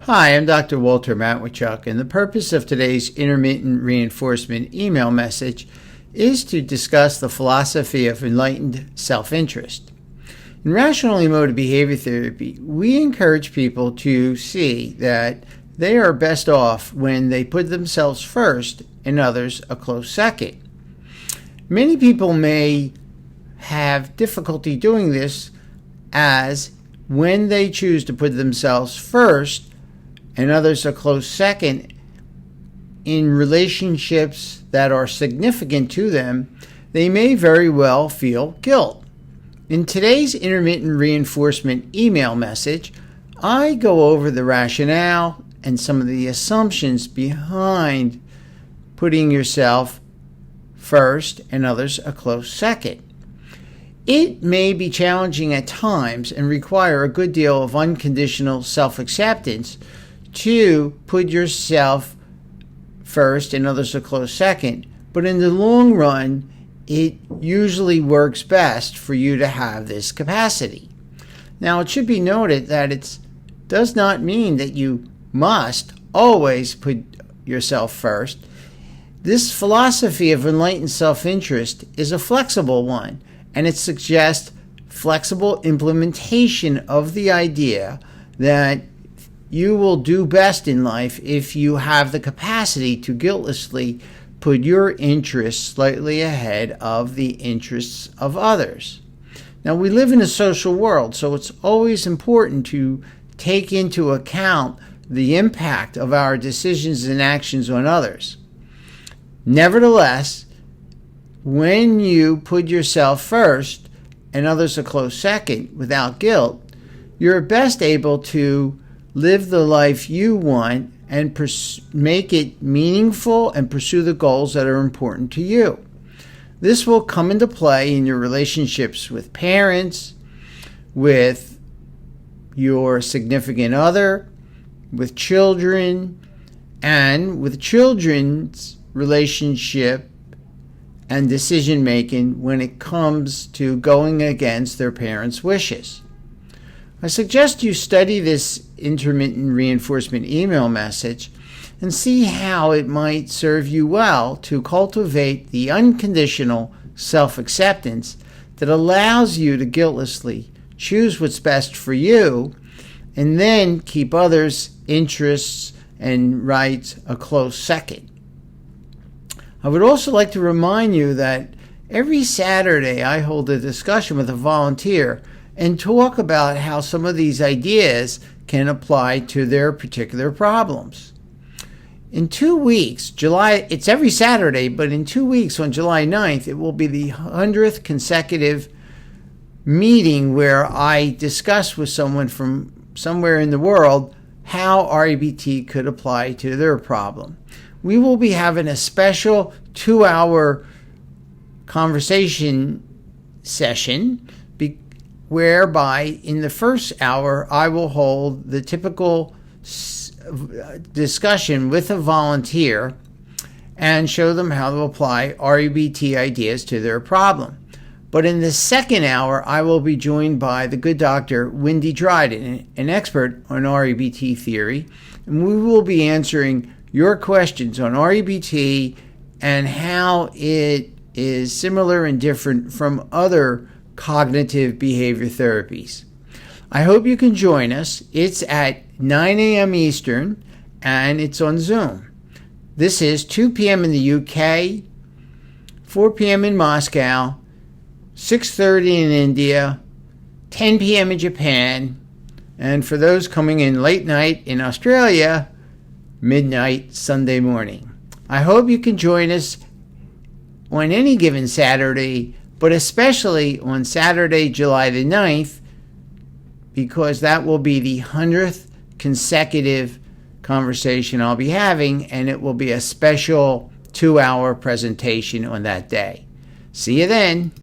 Hi, I'm Dr. Walter Matwichuk, and the purpose of today's intermittent reinforcement email message is to discuss the philosophy of enlightened self-interest. In rational emotive behavior therapy, we encourage people to see that they are best off when they put themselves first and others a close second. Many people may have difficulty doing this, as when they choose to put themselves first and others a close second in relationships that are significant to them, they may very well feel guilt. In today's intermittent reinforcement email message, I go over the rationale and some of the assumptions behind putting yourself first and others a close second. It may be challenging at times and require a good deal of unconditional self-acceptance to put yourself first and others a close second, but in the long run, it usually works best for you to have this capacity. Now, it should be noted that it does not mean that you must always put yourself first. This philosophy of enlightened self-interest is a flexible one, and it suggests flexible implementation of the idea that you will do best in life if you have the capacity to guiltlessly put your interests slightly ahead of the interests of others. Now, we live in a social world, so it's always important to take into account the impact of our decisions and actions on others. Nevertheless, when you put yourself first and others a close second without guilt, you're best able to live the life you want and make it meaningful and pursue the goals that are important to you. This will come into play in your relationships with parents, with your significant other, with children, and with children's relationship and decision making when it comes to going against their parents' wishes. I suggest you study this intermittent reinforcement email message and see how it might serve you well to cultivate the unconditional self-acceptance that allows you to guiltlessly choose what's best for you and then keep others' interests and rights a close second. I would also like to remind you that every Saturday I hold a discussion with a volunteer and talk about how some of these ideas can apply to their particular problems. In 2 weeks, it's every Saturday, but in 2 weeks on July 9th, it will be the 100th consecutive meeting where I discuss with someone from somewhere in the world how REBT could apply to their problem. We will be having a special 2-hour conversation session whereby in the first hour I will hold the typical discussion with a volunteer and show them how to apply REBT ideas to their problem. But in the second hour, I will be joined by the good Dr. Wendy Dryden, an expert on REBT theory, and we will be answering your questions on REBT and how it is similar and different from other cognitive behavior therapies. I hope you can join us. It's at 9 a.m. Eastern, and it's on Zoom. This is 2 p.m. in the UK, 4 p.m. in Moscow, 6:30 in India, 10 p.m. in Japan, and for those coming in late night in Australia, midnight Sunday morning. I hope you can join us on any given Saturday, but especially on Saturday, July the 9th, because that will be the 100th consecutive conversation I'll be having, and it will be a special 2-hour presentation on that day. See you then.